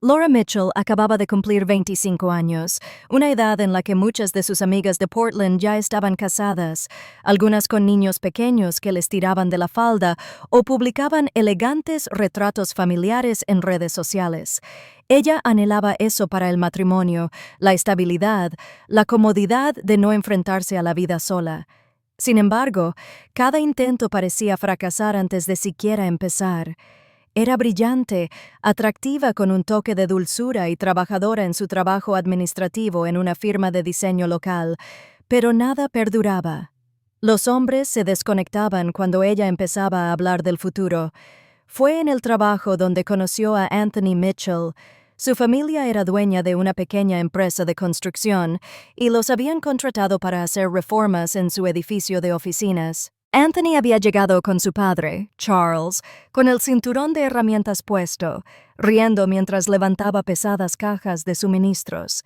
Laura Mitchell acababa de cumplir 25 años, una edad en la que muchas de sus amigas de Portland ya estaban casadas, algunas con niños pequeños que les tiraban de la falda o publicaban elegantes retratos familiares en redes sociales. Ella anhelaba eso para el matrimonio, la estabilidad, la comodidad de no enfrentarse a la vida sola. Sin embargo, cada intento parecía fracasar antes de siquiera empezar. Era brillante, atractiva con un toque de dulzura y trabajadora en su trabajo administrativo en una firma de diseño local, pero nada perduraba. Los hombres se desconectaban cuando ella empezaba a hablar del futuro. Fue en el trabajo donde conoció a Anthony Mitchell. Su familia era dueña de una pequeña empresa de construcción y los habían contratado para hacer reformas en su edificio de oficinas. Anthony había llegado con su padre, Charles, con el cinturón de herramientas puesto, riendo mientras levantaba pesadas cajas de suministros.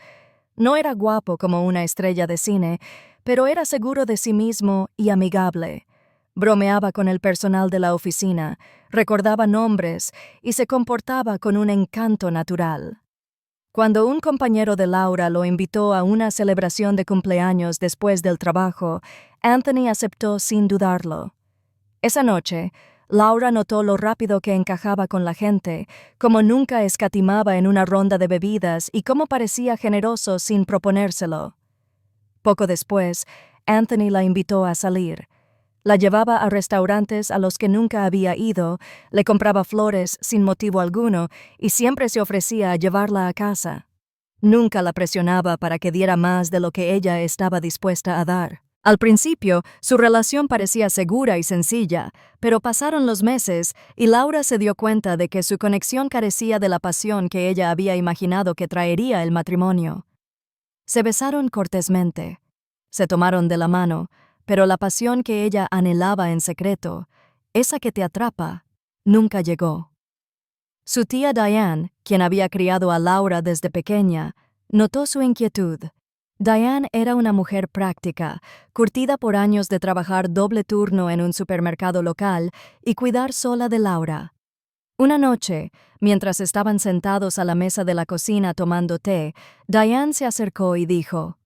No era guapo como una estrella de cine, pero era seguro de sí mismo y amigable. Bromeaba con el personal de la oficina, recordaba nombres y se comportaba con un encanto natural. Cuando un compañero de Laura lo invitó a una celebración de cumpleaños después del trabajo, Anthony aceptó sin dudarlo. Esa noche, Laura notó lo rápido que encajaba con la gente, cómo nunca escatimaba en una ronda de bebidas y cómo parecía generoso sin proponérselo. Poco después, Anthony la invitó a salir. La llevaba a restaurantes a los que nunca había ido, le compraba flores sin motivo alguno y siempre se ofrecía a llevarla a casa. Nunca la presionaba para que diera más de lo que ella estaba dispuesta a dar. Al principio, su relación parecía segura y sencilla, pero pasaron los meses y Laura se dio cuenta de que su conexión carecía de la pasión que ella había imaginado que traería el matrimonio. Se besaron cortésmente. Se tomaron de la mano, pero la pasión que ella anhelaba en secreto, esa que te atrapa, nunca llegó. Su tía Diane, quien había criado a Laura desde pequeña, notó su inquietud. Diane era una mujer práctica, curtida por años de trabajar doble turno en un supermercado local y cuidar sola de Laura. Una noche, mientras estaban sentados a la mesa de la cocina tomando té, Diane se acercó y dijo: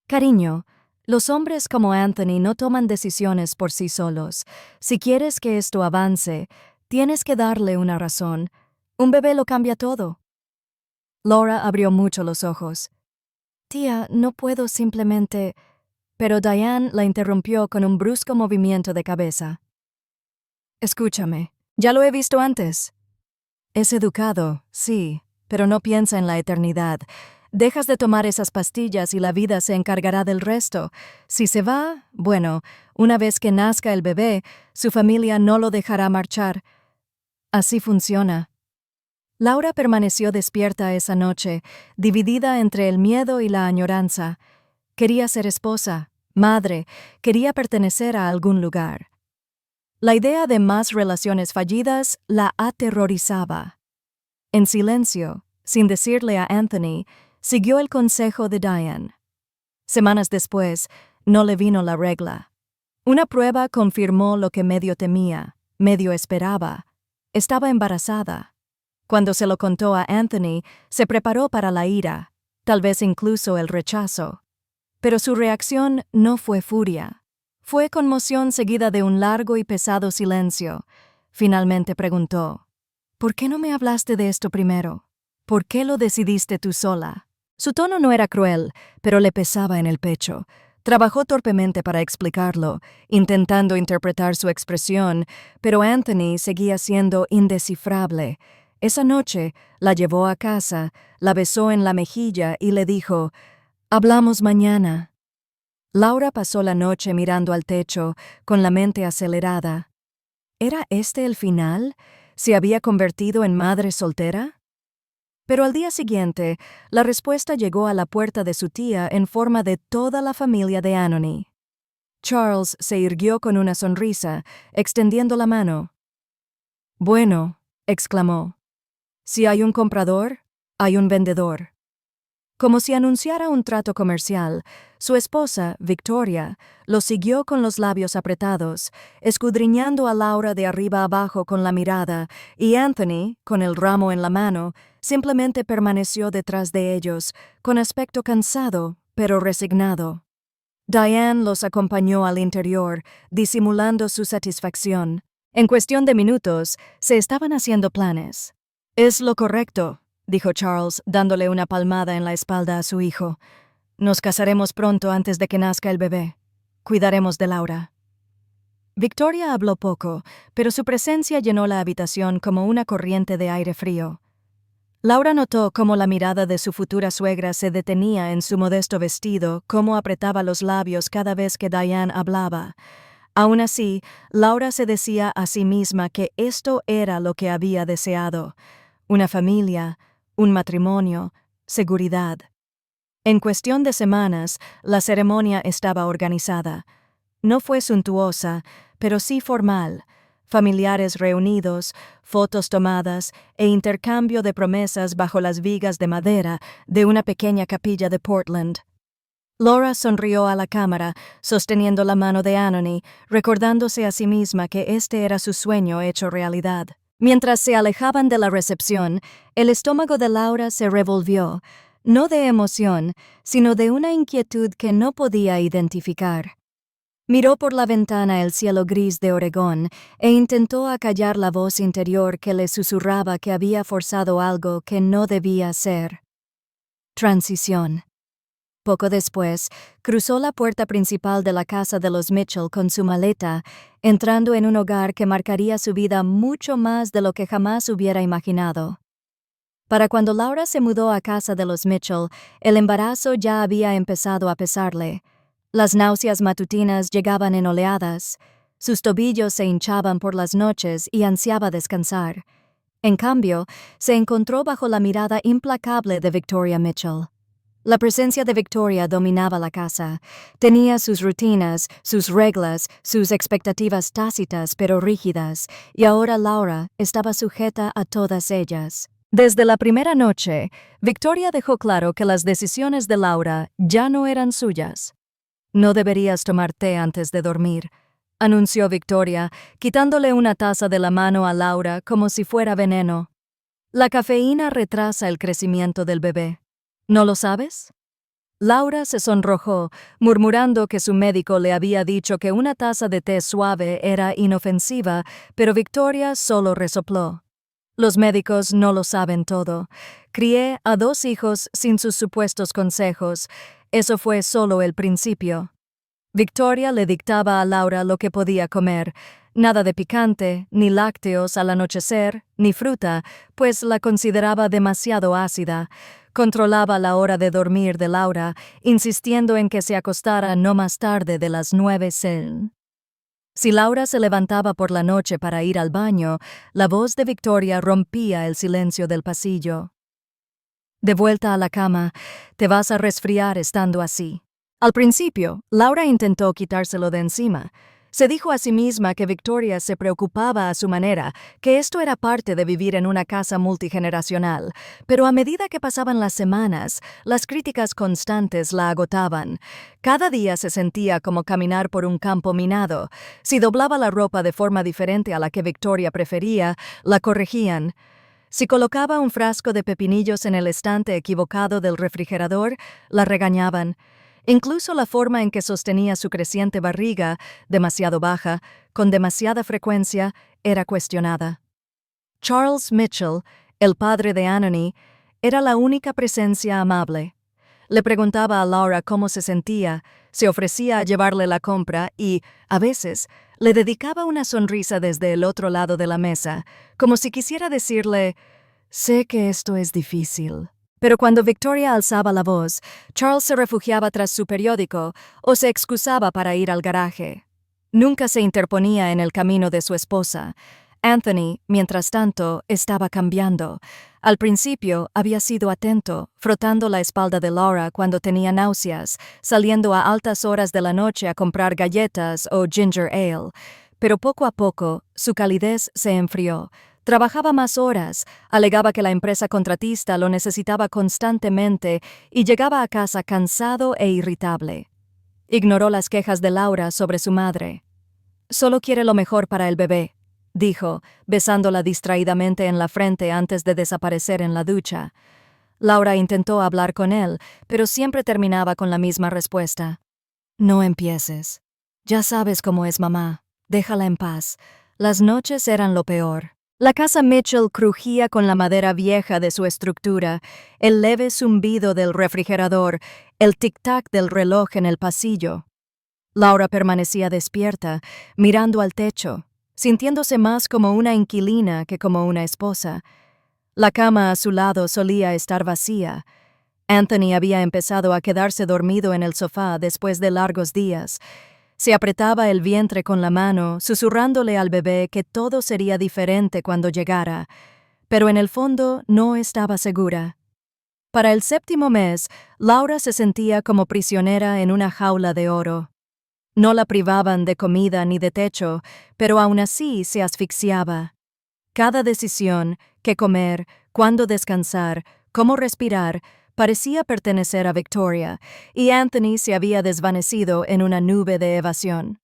«Cariño, los hombres como Anthony no toman decisiones por sí solos. Si quieres que esto avance, tienes que darle una razón. Un bebé lo cambia todo». Laura abrió mucho los ojos. «Tía, no puedo simplemente…» Pero Diane la interrumpió con un brusco movimiento de cabeza. «Escúchame, ya lo he visto antes. Es educado, sí, pero no piensa en la eternidad. Dejas de tomar esas pastillas y la vida se encargará del resto. Si se va, bueno, una vez que nazca el bebé, su familia no lo dejará marchar. Así funciona». Laura permaneció despierta esa noche, dividida entre el miedo y la añoranza. Quería ser esposa, madre, quería pertenecer a algún lugar. La idea de más relaciones fallidas la aterrorizaba. En silencio, sin decirle a Anthony, siguió el consejo de Diane. Semanas después, no le vino la regla. Una prueba confirmó lo que medio temía, medio esperaba. Estaba embarazada. Cuando se lo contó a Anthony, se preparó para la ira, tal vez incluso el rechazo. Pero su reacción no fue furia. Fue conmoción seguida de un largo y pesado silencio. Finalmente preguntó: «¿Por qué no me hablaste de esto primero? ¿Por qué lo decidiste tú sola?». Su tono no era cruel, pero le pesaba en el pecho. Trabajó torpemente para explicarlo, intentando interpretar su expresión, pero Anthony seguía siendo indescifrable. Esa noche la llevó a casa, la besó en la mejilla y le dijo: «Hablamos mañana». Laura pasó la noche mirando al techo, con la mente acelerada. ¿Era este el final? ¿Se había convertido en madre soltera? Pero al día siguiente, la respuesta llegó a la puerta de su tía en forma de toda la familia de Anthony. Charles se irguió con una sonrisa, extendiendo la mano. «Bueno», exclamó, «si hay un comprador, hay un vendedor». Como si anunciara un trato comercial, su esposa, Victoria, lo siguió con los labios apretados, escudriñando a Laura de arriba abajo con la mirada, y Anthony, con el ramo en la mano, simplemente permaneció detrás de ellos, con aspecto cansado, pero resignado. Diane los acompañó al interior, disimulando su satisfacción. En cuestión de minutos, se estaban haciendo planes. «Es lo correcto», dijo Charles, dándole una palmada en la espalda a su hijo. «Nos casaremos pronto antes de que nazca el bebé. Cuidaremos de Laura». Victoria habló poco, pero su presencia llenó la habitación como una corriente de aire frío. Laura notó cómo la mirada de su futura suegra se detenía en su modesto vestido, cómo apretaba los labios cada vez que Diane hablaba. Aún así, Laura se decía a sí misma que esto era lo que había deseado: una familia, un matrimonio, seguridad. En cuestión de semanas, la ceremonia estaba organizada. No fue suntuosa, pero sí formal. Familiares reunidos, fotos tomadas e intercambio de promesas bajo las vigas de madera de una pequeña capilla de Portland. Laura sonrió a la cámara, sosteniendo la mano de Anthony, recordándose a sí misma que este era su sueño hecho realidad. Mientras se alejaban de la recepción, el estómago de Laura se revolvió, no de emoción, sino de una inquietud que no podía identificar. Miró por la ventana el cielo gris de Oregón e intentó acallar la voz interior que le susurraba que había forzado algo que no debía ser. Transición. Poco después, cruzó la puerta principal de la casa de los Mitchell con su maleta, entrando en un hogar que marcaría su vida mucho más de lo que jamás hubiera imaginado. Para cuando Laura se mudó a casa de los Mitchell, el embarazo ya había empezado a pesarle. Las náuseas matutinas llegaban en oleadas, sus tobillos se hinchaban por las noches y ansiaba descansar. En cambio, se encontró bajo la mirada implacable de Victoria Mitchell. La presencia de Victoria dominaba la casa. Tenía sus rutinas, sus reglas, sus expectativas tácitas pero rígidas, y ahora Laura estaba sujeta a todas ellas. Desde la primera noche, Victoria dejó claro que las decisiones de Laura ya no eran suyas. «No deberías tomar té antes de dormir», anunció Victoria, quitándole una taza de la mano a Laura como si fuera veneno. «La cafeína retrasa el crecimiento del bebé. ¿No lo sabes?» Laura se sonrojó, murmurando que su médico le había dicho que una taza de té suave era inofensiva, pero Victoria solo resopló. «Los médicos no lo saben todo. Crié a 2 hijos sin sus supuestos consejos. Eso fue solo el principio». Victoria le dictaba a Laura lo que podía comer. Nada de picante, ni lácteos al anochecer, ni fruta, pues la consideraba demasiado ácida. Controlaba la hora de dormir de Laura, insistiendo en que se acostara no más tarde de las 9 cen. Si Laura se levantaba por la noche para ir al baño, la voz de Victoria rompía el silencio del pasillo. «De vuelta a la cama, te vas a resfriar estando así». Al principio, Laura intentó quitárselo de encima. Se dijo a sí misma que Victoria se preocupaba a su manera, que esto era parte de vivir en una casa multigeneracional, pero a medida que pasaban las semanas, las críticas constantes la agotaban. Cada día se sentía como caminar por un campo minado. Si doblaba la ropa de forma diferente a la que Victoria prefería, la corregían. Si colocaba un frasco de pepinillos en el estante equivocado del refrigerador, la regañaban. Incluso la forma en que sostenía su creciente barriga, demasiado baja, con demasiada frecuencia, era cuestionada. Charles Mitchell, el padre de Anthony, era la única presencia amable. Le preguntaba a Laura cómo se sentía, se ofrecía a llevarle la compra y, a veces, le dedicaba una sonrisa desde el otro lado de la mesa, como si quisiera decirle: «Sé que esto es difícil». Pero cuando Victoria alzaba la voz, Charles se refugiaba tras su periódico o se excusaba para ir al garaje. Nunca se interponía en el camino de su esposa. Anthony, mientras tanto, estaba cambiando. Al principio había sido atento, frotando la espalda de Laura cuando tenía náuseas, saliendo a altas horas de la noche a comprar galletas o ginger ale. Pero poco a poco, su calidez se enfrió. Trabajaba más horas, alegaba que la empresa contratista lo necesitaba constantemente y llegaba a casa cansado e irritable. Ignoró las quejas de Laura sobre su madre. «Solo quiere lo mejor para el bebé», dijo, besándola distraídamente en la frente antes de desaparecer en la ducha. Laura intentó hablar con él, pero siempre terminaba con la misma respuesta. «No empieces. Ya sabes cómo es mamá. Déjala en paz. Las noches eran lo peor». La casa Mitchell crujía con la madera vieja de su estructura, el leve zumbido del refrigerador, el tic-tac del reloj en el pasillo. Laura permanecía despierta, mirando al techo, sintiéndose más como una inquilina que como una esposa. La cama a su lado solía estar vacía. Anthony había empezado a quedarse dormido en el sofá después de largos días. Se apretaba el vientre con la mano, susurrándole al bebé que todo sería diferente cuando llegara, pero en el fondo no estaba segura. Para el 7º mes, Laura se sentía como prisionera en una jaula de oro. No la privaban de comida ni de techo, pero aún así se asfixiaba. Cada decisión, qué comer, cuándo descansar, cómo respirar, parecía pertenecer a Victoria, y Anthony se había desvanecido en una nube de evasión.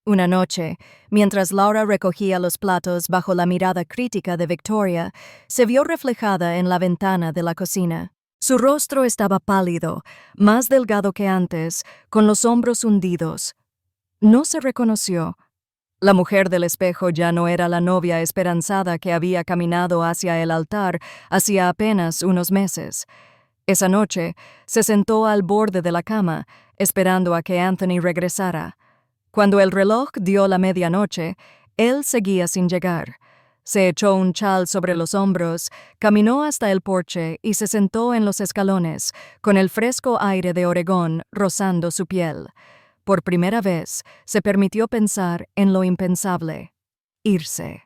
Una noche, mientras Laura recogía los platos bajo la mirada crítica de Victoria, se vio reflejada en la ventana de la cocina. Su rostro estaba pálido, más delgado que antes, con los hombros hundidos. No se reconoció. La mujer del espejo ya no era la novia esperanzada que había caminado hacia el altar hacía apenas unos meses. Esa noche, se sentó al borde de la cama, esperando a que Anthony regresara. Cuando el reloj dio la medianoche, él seguía sin llegar. Se echó un chal sobre los hombros, caminó hasta el porche y se sentó en los escalones, con el fresco aire de Oregón rozando su piel. Por primera vez, se permitió pensar en lo impensable: irse.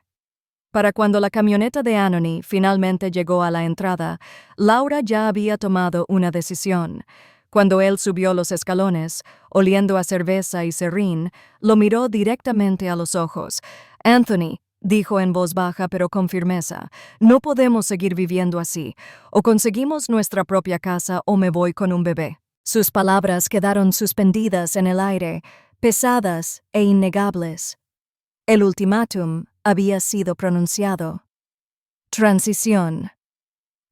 Para cuando la camioneta de Anthony finalmente llegó a la entrada, Laura ya había tomado una decisión. Cuando él subió los escalones, oliendo a cerveza y serrín, lo miró directamente a los ojos. «Anthony», dijo en voz baja pero con firmeza, «no podemos seguir viviendo así. O conseguimos nuestra propia casa o me voy con un bebé». Sus palabras quedaron suspendidas en el aire, pesadas e innegables. El ultimátum había sido pronunciado. Transición.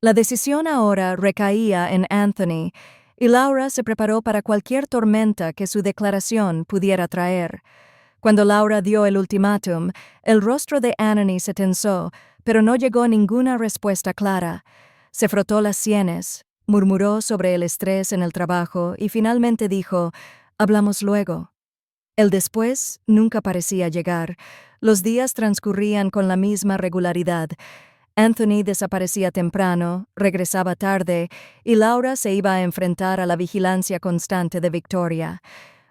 La decisión ahora recaía en Anthony, y Laura se preparó para cualquier tormenta que su declaración pudiera traer. Cuando Laura dio el ultimátum, el rostro de Anthony se tensó, pero no llegó ninguna respuesta clara. Se frotó las sienes, murmuró sobre el estrés en el trabajo y finalmente dijo: «Hablamos luego». El después nunca parecía llegar. Los días transcurrían con la misma regularidad. Anthony desaparecía temprano, regresaba tarde, y Laura se iba a enfrentar a la vigilancia constante de Victoria.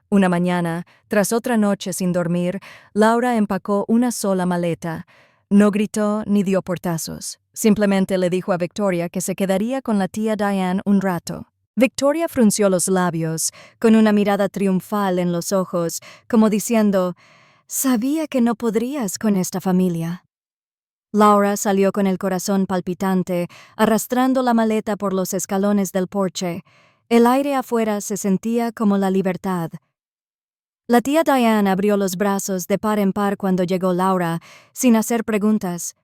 Una mañana, tras otra noche sin dormir, Laura empacó una sola maleta. No gritó ni dio portazos. Simplemente le dijo a Victoria que se quedaría con la tía Diane un rato. Victoria frunció los labios, con una mirada triunfal en los ojos, como diciendo: «Sabía que no podrías con esta familia». Laura salió con el corazón palpitante, arrastrando la maleta por los escalones del porche. El aire afuera se sentía como la libertad. La tía Diane abrió los brazos de par en par cuando llegó Laura, sin hacer preguntas.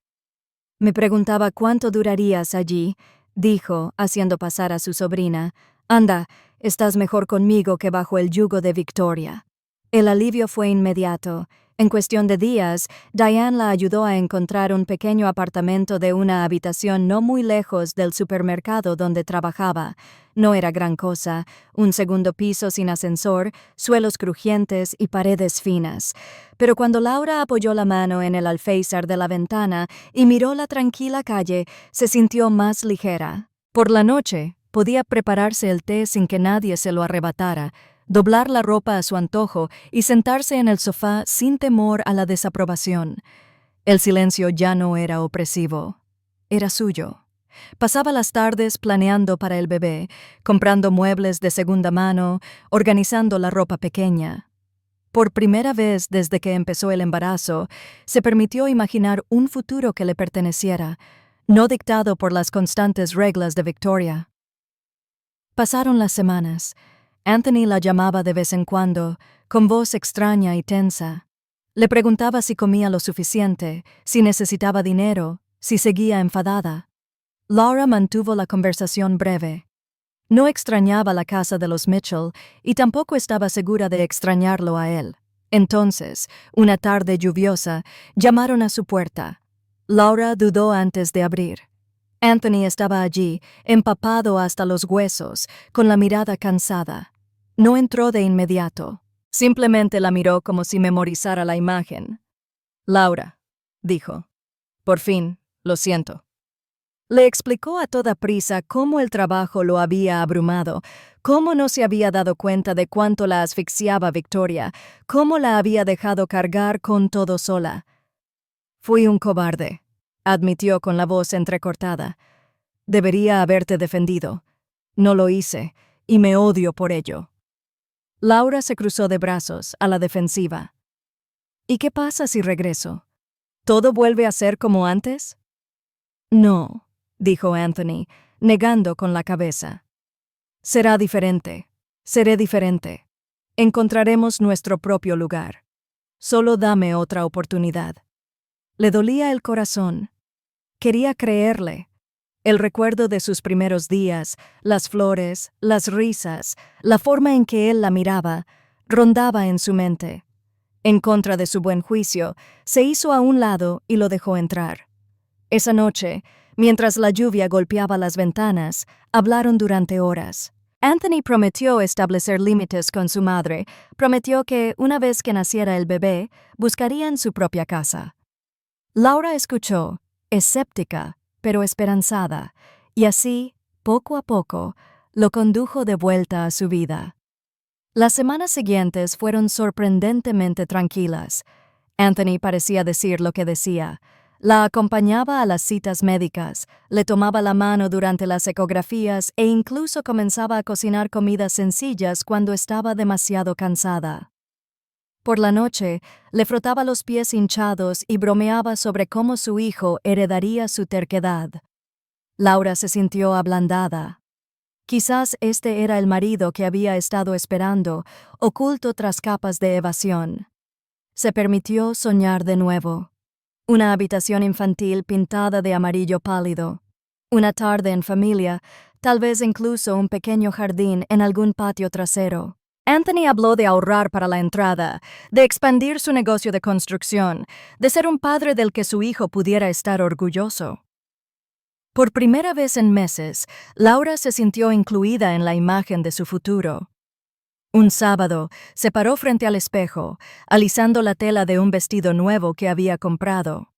«Me preguntaba cuánto durarías allí», dijo, haciendo pasar a su sobrina. «Anda, estás mejor conmigo que bajo el yugo de Victoria». El alivio fue inmediato. En cuestión de días, Diane la ayudó a encontrar un pequeño apartamento de una habitación no muy lejos del supermercado donde trabajaba. No era gran cosa: un segundo piso sin ascensor, suelos crujientes y paredes finas. Pero cuando Laura apoyó la mano en el alféizar de la ventana y miró la tranquila calle, se sintió más ligera. Por la noche, podía prepararse el té sin que nadie se lo arrebatara, doblar la ropa a su antojo y sentarse en el sofá sin temor a la desaprobación. El silencio ya no era opresivo, era suyo. Pasaba las tardes planeando para el bebé, comprando muebles de segunda mano, organizando la ropa pequeña. Por primera vez desde que empezó el embarazo, se permitió imaginar un futuro que le perteneciera, no dictado por las constantes reglas de Victoria. Pasaron las semanas. Anthony la llamaba de vez en cuando, con voz extraña y tensa. Le preguntaba si comía lo suficiente, si necesitaba dinero, si seguía enfadada. Laura mantuvo la conversación breve. No extrañaba la casa de los Mitchell y tampoco estaba segura de extrañarlo a él. Entonces, una tarde lluviosa, llamaron a su puerta. Laura dudó antes de abrir. Anthony estaba allí, empapado hasta los huesos, con la mirada cansada. No entró de inmediato. Simplemente la miró como si memorizara la imagen. «Laura», dijo. «Por fin, lo siento». Le explicó a toda prisa cómo el trabajo lo había abrumado, cómo no se había dado cuenta de cuánto la asfixiaba Victoria, cómo la había dejado cargar con todo sola. «Fui un cobarde», admitió con la voz entrecortada. «Debería haberte defendido. No lo hice, y me odio por ello». Laura se cruzó de brazos, a la defensiva. «¿Y qué pasa si regreso? ¿Todo vuelve a ser como antes?» «No», dijo Anthony, negando con la cabeza. «Será diferente. Seré diferente. Encontraremos nuestro propio lugar. Solo dame otra oportunidad». Le dolía el corazón. Quería creerle. El recuerdo de sus primeros días, las flores, las risas, la forma en que él la miraba, rondaba en su mente. En contra de su buen juicio, se hizo a un lado y lo dejó entrar. Esa noche, mientras la lluvia golpeaba las ventanas, hablaron durante horas. Anthony prometió establecer límites con su madre, prometió que, una vez que naciera el bebé, buscarían su propia casa. Laura escuchó, escéptica, pero esperanzada, y así, poco a poco, lo condujo de vuelta a su vida. Las semanas siguientes fueron sorprendentemente tranquilas. Anthony parecía decir lo que decía. La acompañaba a las citas médicas, le tomaba la mano durante las ecografías e incluso comenzaba a cocinar comidas sencillas cuando estaba demasiado cansada. Por la noche, le frotaba los pies hinchados y bromeaba sobre cómo su hijo heredaría su terquedad. Laura se sintió ablandada. Quizás este era el marido que había estado esperando, oculto tras capas de evasión. Se permitió soñar de nuevo. Una habitación infantil pintada de amarillo pálido. Una tarde en familia, tal vez incluso un pequeño jardín en algún patio trasero. Anthony habló de ahorrar para la entrada, de expandir su negocio de construcción, de ser un padre del que su hijo pudiera estar orgulloso. Por primera vez en meses, Laura se sintió incluida en la imagen de su futuro. Un sábado, se paró frente al espejo, alisando la tela de un vestido nuevo que había comprado.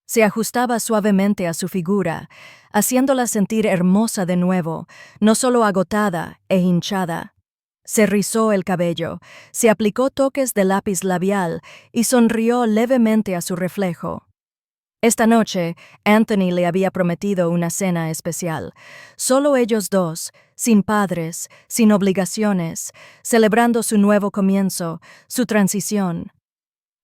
Se ajustaba suavemente a su figura, haciéndola sentir hermosa de nuevo, no solo agotada e hinchada. Se rizó el cabello, se aplicó toques de lápiz labial y sonrió levemente a su reflejo. Esta noche, Anthony le había prometido una cena especial. Solo ellos dos, sin padres, sin obligaciones, celebrando su nuevo comienzo, su transición.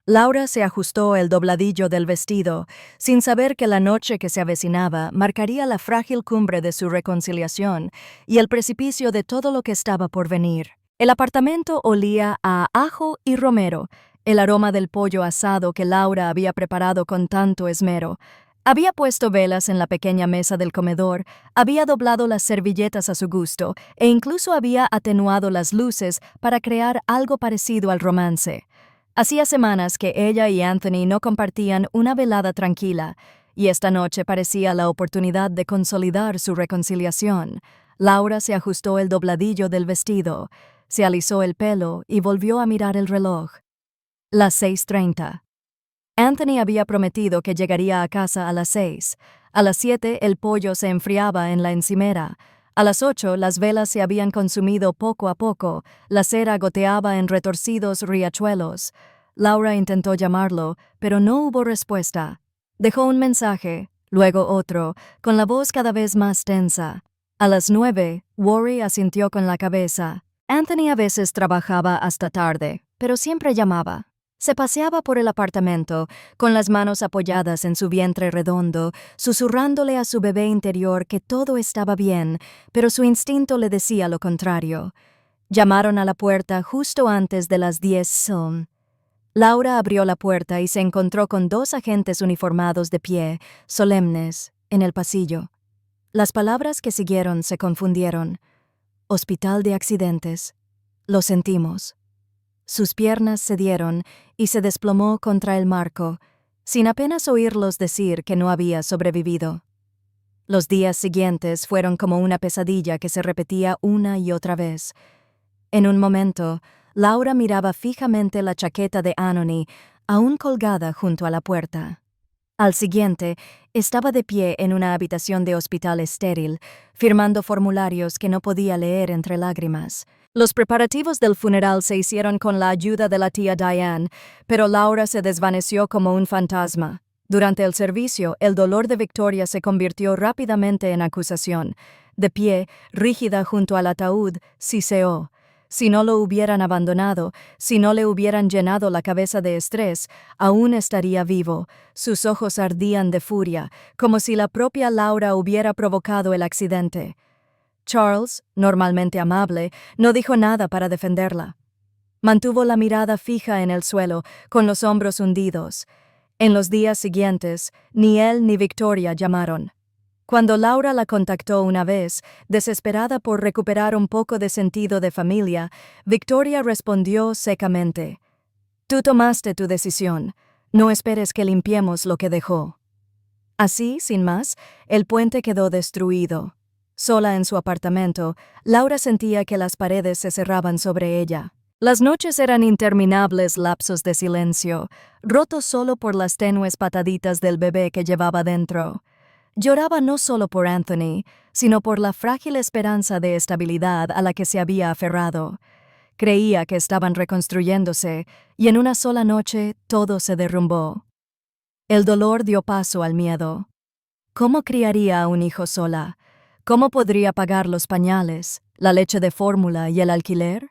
Laura se ajustó el dobladillo del vestido, sin saber que la noche que se avecinaba marcaría la frágil cumbre de su reconciliación y el precipicio de todo lo que estaba por venir. El apartamento olía a ajo y romero, el aroma del pollo asado que Laura había preparado con tanto esmero. Había puesto velas en la pequeña mesa del comedor, había doblado las servilletas a su gusto e incluso había atenuado las luces para crear algo parecido al romance. Hacía semanas que ella y Anthony no compartían una velada tranquila, y esta noche parecía la oportunidad de consolidar su reconciliación. Laura se ajustó el dobladillo del vestido, se alisó el pelo y volvió a mirar el reloj. Las 6:30. Anthony había prometido que llegaría a casa a las 6. A las 7 el pollo se enfriaba en la encimera. A las 8 las velas se habían consumido poco a poco, la cera goteaba en retorcidos riachuelos. Laura intentó llamarlo, pero no hubo respuesta. Dejó un mensaje, luego otro, con la voz cada vez más tensa. A las 9, Worry asintió con la cabeza. Anthony a veces trabajaba hasta tarde, pero siempre llamaba. Se paseaba por el apartamento, con las manos apoyadas en su vientre redondo, susurrándole a su bebé interior que todo estaba bien, pero su instinto le decía lo contrario. Llamaron a la puerta justo antes de las 10 am. Laura abrió la puerta y se encontró con 2 agentes uniformados de pie, solemnes, en el pasillo. Las palabras que siguieron se confundieron. Hospital de accidentes. Lo sentimos. Sus piernas cedieron y se desplomó contra el marco, sin apenas oírlos decir que no había sobrevivido. Los días siguientes fueron como una pesadilla que se repetía una y otra vez. En un momento, Laura miraba fijamente la chaqueta de Anthony, aún colgada junto a la puerta. Al siguiente, estaba de pie en una habitación de hospital estéril, firmando formularios que no podía leer entre lágrimas. Los preparativos del funeral se hicieron con la ayuda de la tía Diane, pero Laura se desvaneció como un fantasma. Durante el servicio, el dolor de Victoria se convirtió rápidamente en acusación. De pie, rígida junto al ataúd, siseó. Si no lo hubieran abandonado, si no le hubieran llenado la cabeza de estrés, aún estaría vivo. Sus ojos ardían de furia, como si la propia Laura hubiera provocado el accidente. Charles, normalmente amable, no dijo nada para defenderla. Mantuvo la mirada fija en el suelo, con los hombros hundidos. En los días siguientes, ni él ni Victoria llamaron. Cuando Laura la contactó una vez, desesperada por recuperar un poco de sentido de familia, Victoria respondió secamente: «Tú tomaste tu decisión. No esperes que limpiemos lo que dejó». Así, sin más, el puente quedó destruido. Sola en su apartamento, Laura sentía que las paredes se cerraban sobre ella. Las noches eran interminables lapsos de silencio, rotos solo por las tenues pataditas del bebé que llevaba dentro. Lloraba no solo por Anthony, sino por la frágil esperanza de estabilidad a la que se había aferrado. Creía que estaban reconstruyéndose, y en una sola noche todo se derrumbó. El dolor dio paso al miedo. ¿Cómo criaría a un hijo sola? ¿Cómo podría pagar los pañales, la leche de fórmula y el alquiler?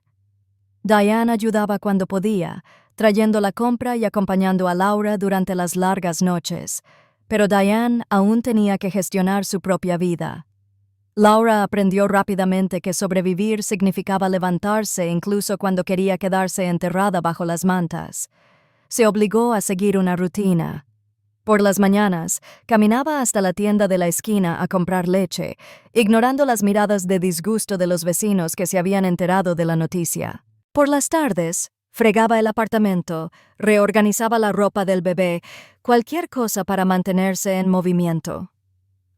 Diane ayudaba cuando podía, trayendo la compra y acompañando a Laura durante las largas noches. Pero Diane aún tenía que gestionar su propia vida. Laura aprendió rápidamente que sobrevivir significaba levantarse incluso cuando quería quedarse enterrada bajo las mantas. Se obligó a seguir una rutina. Por las mañanas, caminaba hasta la tienda de la esquina a comprar leche, ignorando las miradas de disgusto de los vecinos que se habían enterado de la noticia. Por las tardes, fregaba el apartamento, reorganizaba la ropa del bebé, cualquier cosa para mantenerse en movimiento.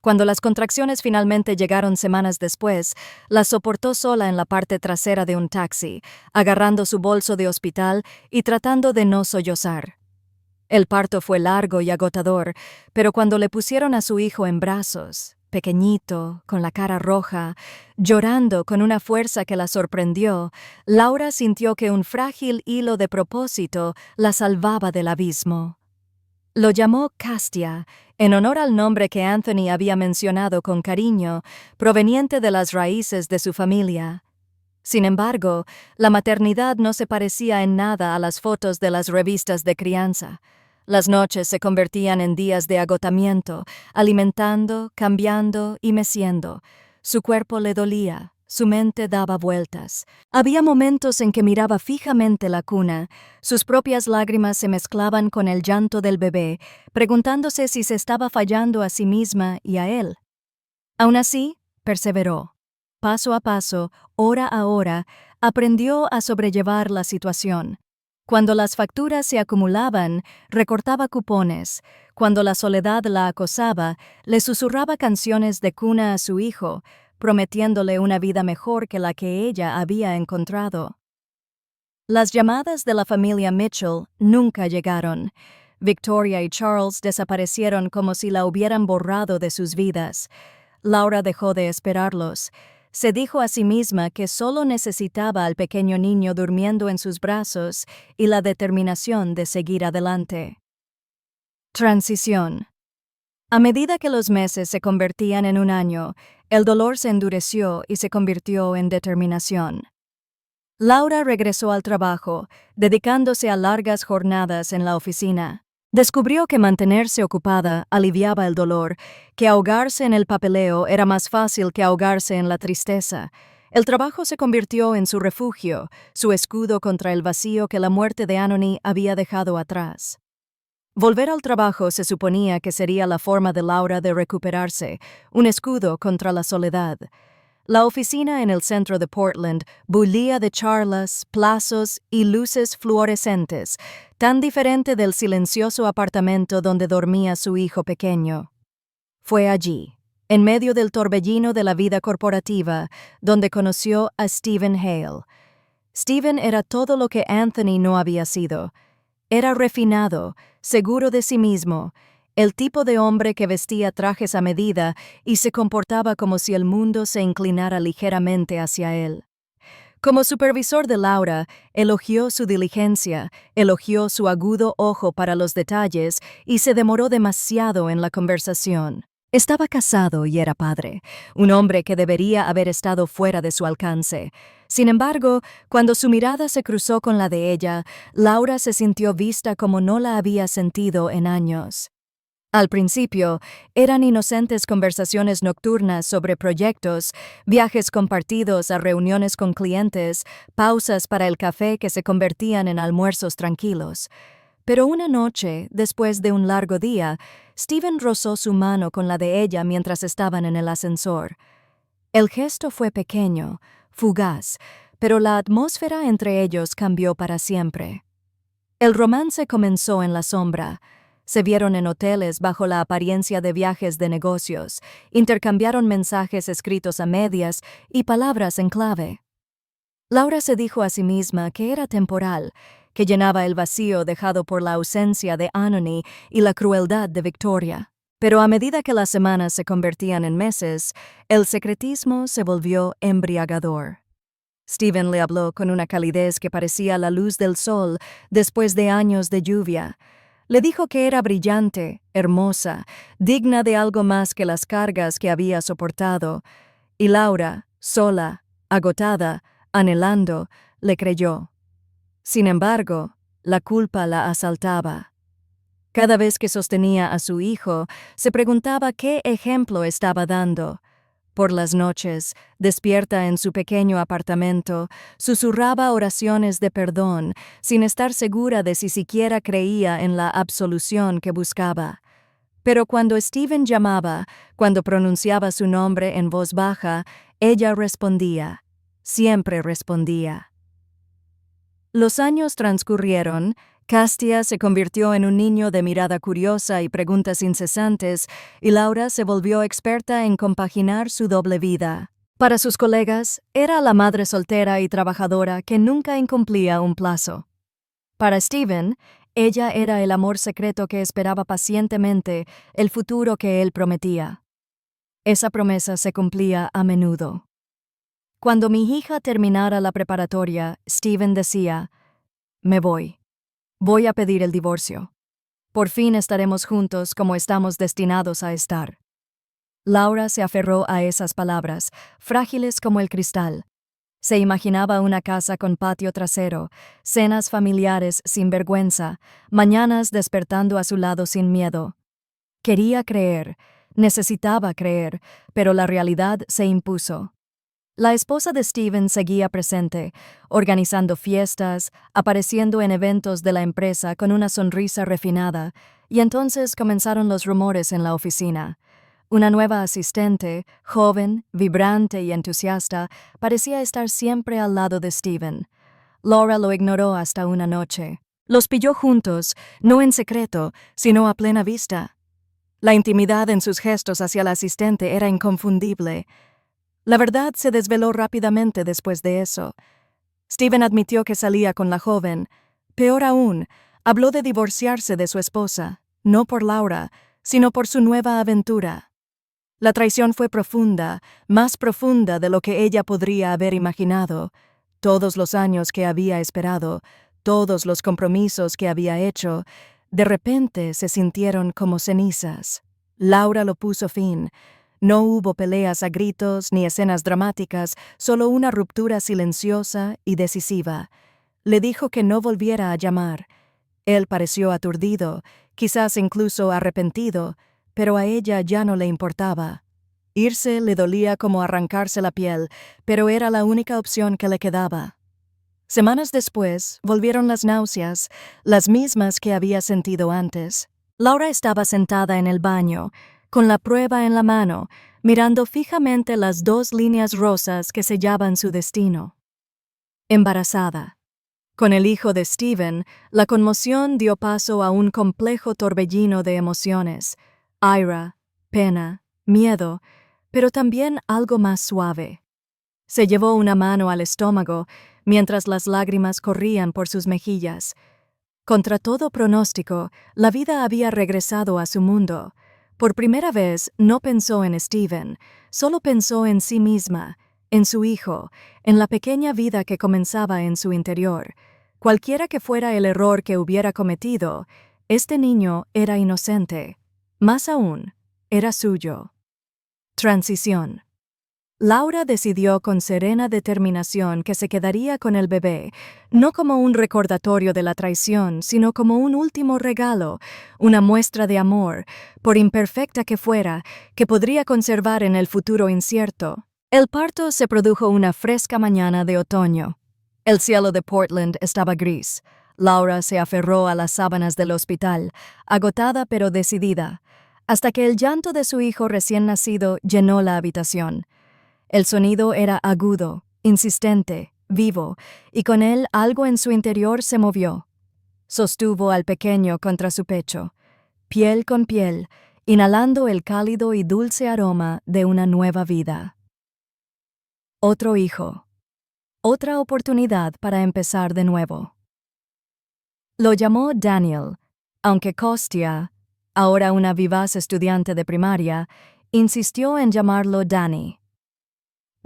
Cuando las contracciones finalmente llegaron semanas después, las soportó sola en la parte trasera de un taxi, agarrando su bolso de hospital y tratando de no sollozar. El parto fue largo y agotador, pero cuando le pusieron a su hijo en brazos, pequeñito, con la cara roja, llorando con una fuerza que la sorprendió, Laura sintió que un frágil hilo de propósito la salvaba del abismo. Lo llamó Castia, en honor al nombre que Anthony había mencionado con cariño, proveniente de las raíces de su familia. Sin embargo, la maternidad no se parecía en nada a las fotos de las revistas de crianza. Las noches se convertían en días de agotamiento, alimentando, cambiando y meciendo. Su cuerpo le dolía, su mente daba vueltas. Había momentos en que miraba fijamente la cuna. Sus propias lágrimas se mezclaban con el llanto del bebé, preguntándose si se estaba fallando a sí misma y a él. Aún así, perseveró. Paso a paso, hora a hora, aprendió a sobrellevar la situación. Cuando las facturas se acumulaban, recortaba cupones. Cuando la soledad la acosaba, le susurraba canciones de cuna a su hijo, prometiéndole una vida mejor que la que ella había encontrado. Las llamadas de la familia Mitchell nunca llegaron. Victoria y Charles desaparecieron como si la hubieran borrado de sus vidas. Laura dejó de esperarlos. Se dijo a sí misma que solo necesitaba al pequeño niño durmiendo en sus brazos y la determinación de seguir adelante. Transición. A medida que los meses se convertían en un año, el dolor se endureció y se convirtió en determinación. Laura regresó al trabajo, dedicándose a largas jornadas en la oficina. Descubrió que mantenerse ocupada aliviaba el dolor, que ahogarse en el papeleo era más fácil que ahogarse en la tristeza. El trabajo se convirtió en su refugio, su escudo contra el vacío que la muerte de Anony había dejado atrás. Volver al trabajo se suponía que sería la forma de Laura de recuperarse, un escudo contra la soledad. La oficina en el centro de Portland bullía de charlas, plazos y luces fluorescentes, tan diferente del silencioso apartamento donde dormía su hijo pequeño. Fue allí, en medio del torbellino de la vida corporativa, donde conoció a Stephen Hale. Stephen era todo lo que Anthony no había sido. Era refinado, seguro de sí mismo, el tipo de hombre que vestía trajes a medida y se comportaba como si el mundo se inclinara ligeramente hacia él. Como supervisor de Laura, elogió su diligencia, elogió su agudo ojo para los detalles y se demoró demasiado en la conversación. Estaba casado y era padre, un hombre que debería haber estado fuera de su alcance. Sin embargo, cuando su mirada se cruzó con la de ella, Laura se sintió vista como no la había sentido en años. Al principio, eran inocentes conversaciones nocturnas sobre proyectos, viajes compartidos a reuniones con clientes, pausas para el café que se convertían en almuerzos tranquilos. Pero una noche, después de un largo día, Stephen rozó su mano con la de ella mientras estaban en el ascensor. El gesto fue pequeño, fugaz, pero la atmósfera entre ellos cambió para siempre. El romance comenzó en la sombra. Se vieron en hoteles bajo la apariencia de viajes de negocios, intercambiaron mensajes escritos a medias y palabras en clave. Laura se dijo a sí misma que era temporal, que llenaba el vacío dejado por la ausencia de Anony y la crueldad de Victoria. Pero a medida que las semanas se convertían en meses, el secretismo se volvió embriagador. Stephen le habló con una calidez que parecía la luz del sol después de años de lluvia. Le dijo que era brillante, hermosa, digna de algo más que las cargas que había soportado, y Laura, sola, agotada, anhelando, le creyó. Sin embargo, la culpa la asaltaba. Cada vez que sostenía a su hijo, se preguntaba qué ejemplo estaba dando. Por las noches, despierta en su pequeño apartamento, susurraba oraciones de perdón, sin estar segura de si siquiera creía en la absolución que buscaba. Pero cuando Stephen llamaba, cuando pronunciaba su nombre en voz baja, ella respondía. Siempre respondía. Los años transcurrieron. Castia se convirtió en un niño de mirada curiosa y preguntas incesantes, y Laura se volvió experta en compaginar su doble vida. Para sus colegas, era la madre soltera y trabajadora que nunca incumplía un plazo. Para Stephen, ella era el amor secreto que esperaba pacientemente el futuro que él prometía. Esa promesa se cumplía a menudo. Cuando mi hija terminara la preparatoria, Stephen decía, «Me voy. Voy a pedir el divorcio. Por fin estaremos juntos como estamos destinados a estar». Laura se aferró a esas palabras, frágiles como el cristal. Se imaginaba una casa con patio trasero, cenas familiares sin vergüenza, mañanas despertando a su lado sin miedo. Quería creer, necesitaba creer, pero la realidad se impuso. La esposa de Stephen seguía presente, organizando fiestas, apareciendo en eventos de la empresa con una sonrisa refinada, y entonces comenzaron los rumores en la oficina. Una nueva asistente, joven, vibrante y entusiasta, parecía estar siempre al lado de Stephen. Laura lo ignoró hasta una noche. Los pilló juntos, no en secreto, sino a plena vista. La intimidad en sus gestos hacia la asistente era inconfundible. La verdad se desveló rápidamente después de eso. Stephen admitió que salía con la joven. Peor aún, habló de divorciarse de su esposa, no por Laura, sino por su nueva aventura. La traición fue profunda, más profunda de lo que ella podría haber imaginado. Todos los años que había esperado, todos los compromisos que había hecho, de repente se sintieron como cenizas. Laura lo puso fin. No hubo peleas a gritos ni escenas dramáticas, solo una ruptura silenciosa y decisiva. Le dijo que no volviera a llamar. Él pareció aturdido, quizás incluso arrepentido, pero a ella ya no le importaba. Irse le dolía como arrancarse la piel, pero era la única opción que le quedaba. Semanas después, volvieron las náuseas, las mismas que había sentido antes. Laura estaba sentada en el baño, con la prueba en la mano, mirando fijamente las 2 líneas rosas que sellaban su destino. Embarazada. Con el hijo de Steven, la conmoción dio paso a un complejo torbellino de emociones: ira, pena, miedo, pero también algo más suave. Se llevó una mano al estómago mientras las lágrimas corrían por sus mejillas. Contra todo pronóstico, la vida había regresado a su mundo. Por primera vez no pensó en Steven, solo pensó en sí misma, en su hijo, en la pequeña vida que comenzaba en su interior. Cualquiera que fuera el error que hubiera cometido, este niño era inocente. Más aún, era suyo. Transición. Laura decidió con serena determinación que se quedaría con el bebé, no como un recordatorio de la traición, sino como un último regalo, una muestra de amor, por imperfecta que fuera, que podría conservar en el futuro incierto. El parto se produjo una fresca mañana de otoño. El cielo de Portland estaba gris. Laura se aferró a las sábanas del hospital, agotada pero decidida, hasta que el llanto de su hijo recién nacido llenó la habitación. El sonido era agudo, insistente, vivo, y con él algo en su interior se movió. Sostuvo al pequeño contra su pecho, piel con piel, inhalando el cálido y dulce aroma de una nueva vida. Otro hijo. Otra oportunidad para empezar de nuevo. Lo llamó Daniel, aunque Kostya, ahora una vivaz estudiante de primaria, insistió en llamarlo Danny.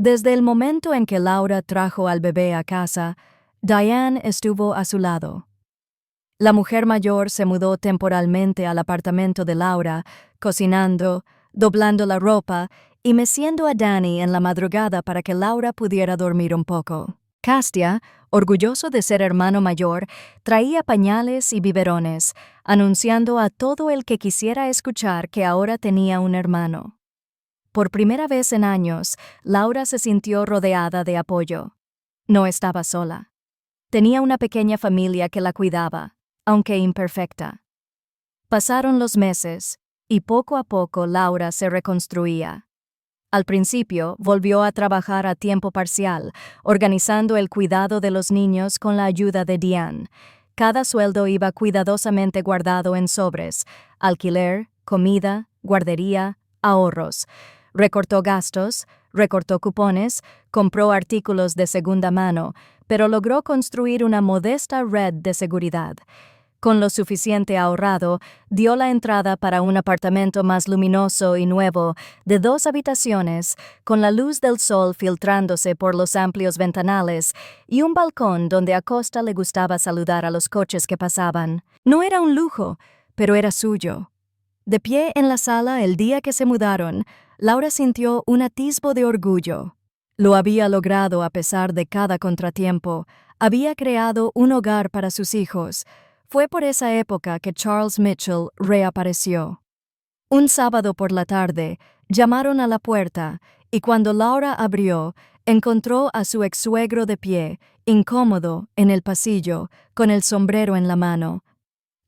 Desde el momento en que Laura trajo al bebé a casa, Diane estuvo a su lado. La mujer mayor se mudó temporalmente al apartamento de Laura, cocinando, doblando la ropa y meciendo a Danny en la madrugada para que Laura pudiera dormir un poco. Kostya, orgulloso de ser hermano mayor, traía pañales y biberones, anunciando a todo el que quisiera escuchar que ahora tenía un hermano. Por primera vez en años, Laura se sintió rodeada de apoyo. No estaba sola. Tenía una pequeña familia que la cuidaba, aunque imperfecta. Pasaron los meses, y poco a poco Laura se reconstruía. Al principio, volvió a trabajar a tiempo parcial, organizando el cuidado de los niños con la ayuda de Diane. Cada sueldo iba cuidadosamente guardado en sobres: alquiler, comida, guardería, ahorros. Recortó gastos, recortó cupones, compró artículos de segunda mano, pero logró construir una modesta red de seguridad. Con lo suficiente ahorrado, dio la entrada para un apartamento más luminoso y nuevo, de 2 habitaciones, con la luz del sol filtrándose por los amplios ventanales, y un balcón donde a Costa le gustaba saludar a los coches que pasaban. No era un lujo, pero era suyo. De pie en la sala el día que se mudaron, Laura sintió un atisbo de orgullo. Lo había logrado a pesar de cada contratiempo. Había creado un hogar para sus hijos. Fue por esa época que Charles Mitchell reapareció. Un sábado por la tarde, llamaron a la puerta, y cuando Laura abrió, encontró a su ex-suegro de pie, incómodo, en el pasillo, con el sombrero en la mano.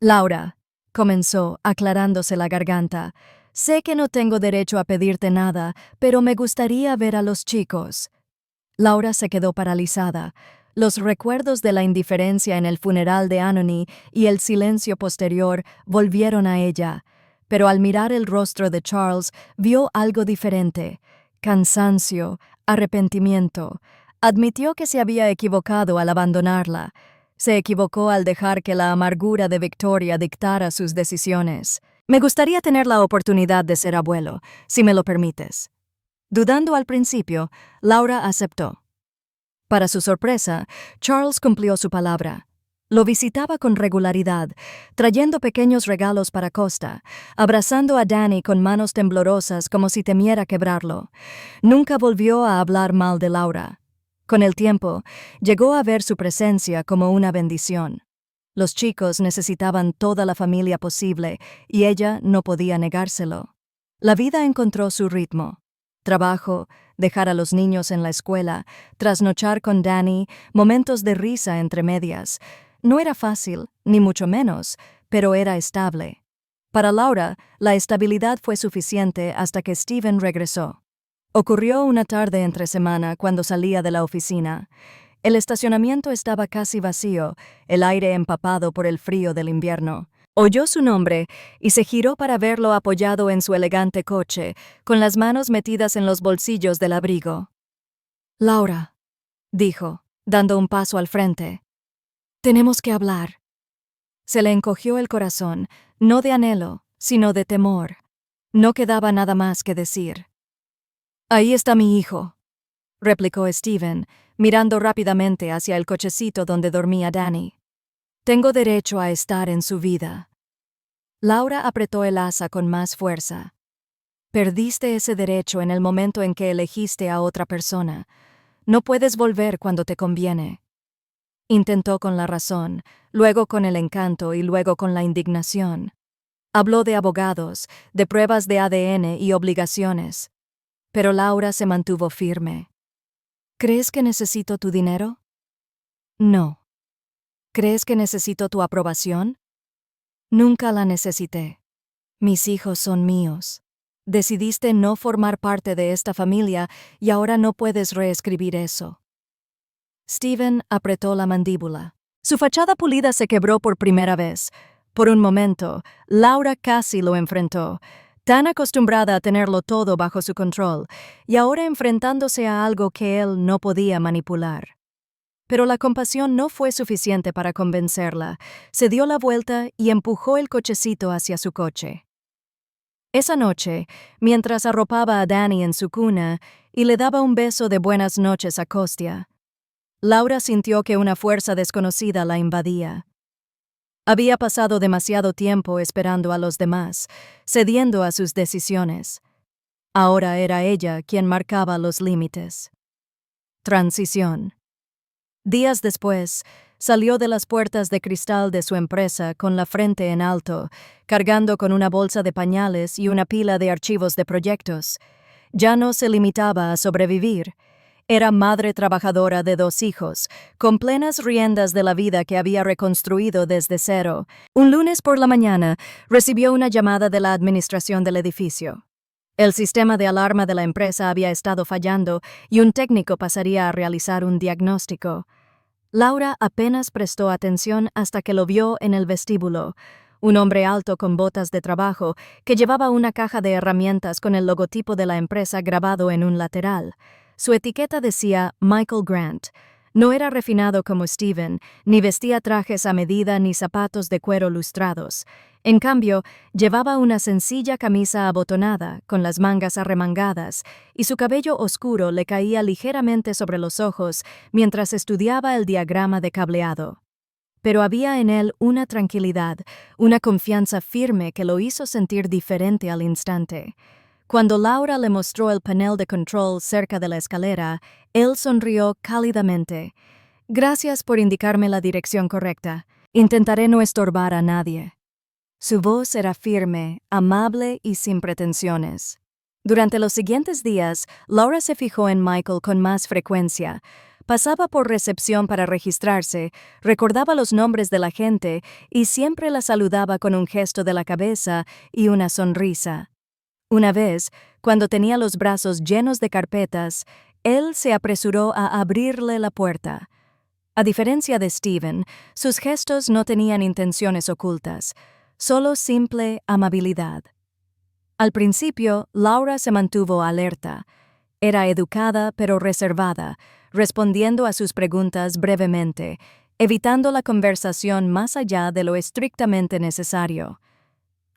«Laura», comenzó, aclarándose la garganta, «sé que no tengo derecho a pedirte nada, pero me gustaría ver a los chicos». Laura se quedó paralizada. Los recuerdos de la indiferencia en el funeral de Anony y el silencio posterior volvieron a ella, pero al mirar el rostro de Charles vio algo diferente: cansancio, arrepentimiento. Admitió que se había equivocado al abandonarla. Se equivocó al dejar que la amargura de Victoria dictara sus decisiones. «Me gustaría tener la oportunidad de ser abuelo, si me lo permites». Dudando al principio, Laura aceptó. Para su sorpresa, Charles cumplió su palabra. Lo visitaba con regularidad, trayendo pequeños regalos para Costa, abrazando a Danny con manos temblorosas como si temiera quebrarlo. Nunca volvió a hablar mal de Laura. Con el tiempo, llegó a ver su presencia como una bendición. Los chicos necesitaban toda la familia posible y ella no podía negárselo. La vida encontró su ritmo. Trabajo, dejar a los niños en la escuela, trasnochar con Danny, momentos de risa entre medias. No era fácil, ni mucho menos, pero era estable. Para Laura, la estabilidad fue suficiente hasta que Steven regresó. Ocurrió una tarde entre semana cuando salía de la oficina. El estacionamiento estaba casi vacío, el aire empapado por el frío del invierno. Oyó su nombre y se giró para verlo apoyado en su elegante coche, con las manos metidas en los bolsillos del abrigo. «Laura», dijo, dando un paso al frente. «Tenemos que hablar». Se le encogió el corazón, no de anhelo, sino de temor. No quedaba nada más que decir. «Ahí está mi hijo», replicó Steven, mirando rápidamente hacia el cochecito donde dormía Danny. «Tengo derecho a estar en su vida». Laura apretó el asa con más fuerza. «Perdiste ese derecho en el momento en que elegiste a otra persona. No puedes volver cuando te conviene». Intentó con la razón, luego con el encanto y luego con la indignación. Habló de abogados, de pruebas de ADN y obligaciones. Pero Laura se mantuvo firme. «¿Crees que necesito tu dinero?» «No». «¿Crees que necesito tu aprobación?» «Nunca la necesité. Mis hijos son míos. Decidiste no formar parte de esta familia y ahora no puedes reescribir eso». Steven apretó la mandíbula. Su fachada pulida se quebró por primera vez. Por un momento, Laura casi lo enfrentó, tan acostumbrada a tenerlo todo bajo su control, y ahora enfrentándose a algo que él no podía manipular. Pero la compasión no fue suficiente para convencerla. Se dio la vuelta y empujó el cochecito hacia su coche. Esa noche, mientras arropaba a Danny en su cuna y le daba un beso de buenas noches a Kostya, Laura sintió que una fuerza desconocida la invadía. Había pasado demasiado tiempo esperando a los demás, cediendo a sus decisiones. Ahora era ella quien marcaba los límites. Transición. Días después, salió de las puertas de cristal de su empresa con la frente en alto, cargando con una bolsa de pañales y una pila de archivos de proyectos. Ya no se limitaba a sobrevivir. Era madre trabajadora de 2 hijos, con plenas riendas de la vida que había reconstruido desde cero. Un lunes por la mañana, recibió una llamada de la administración del edificio. El sistema de alarma de la empresa había estado fallando y un técnico pasaría a realizar un diagnóstico. Laura apenas prestó atención hasta que lo vio en el vestíbulo. Un hombre alto con botas de trabajo que llevaba una caja de herramientas con el logotipo de la empresa grabado en un lateral. Su etiqueta decía Michael Grant. No era refinado como Steven, ni vestía trajes a medida ni zapatos de cuero lustrados. En cambio, llevaba una sencilla camisa abotonada, con las mangas arremangadas, y su cabello oscuro le caía ligeramente sobre los ojos mientras estudiaba el diagrama de cableado. Pero había en él una tranquilidad, una confianza firme que lo hizo sentir diferente al instante. Cuando Laura le mostró el panel de control cerca de la escalera, él sonrió cálidamente. «Gracias por indicarme la dirección correcta. Intentaré no estorbar a nadie». Su voz era firme, amable y sin pretensiones. Durante los siguientes días, Laura se fijó en Michael con más frecuencia. Pasaba por recepción para registrarse, recordaba los nombres de la gente y siempre la saludaba con un gesto de la cabeza y una sonrisa. Una vez, cuando tenía los brazos llenos de carpetas, él se apresuró a abrirle la puerta. A diferencia de Steven, sus gestos no tenían intenciones ocultas, solo simple amabilidad. Al principio, Laura se mantuvo alerta. Era educada pero reservada, respondiendo a sus preguntas brevemente, evitando la conversación más allá de lo estrictamente necesario.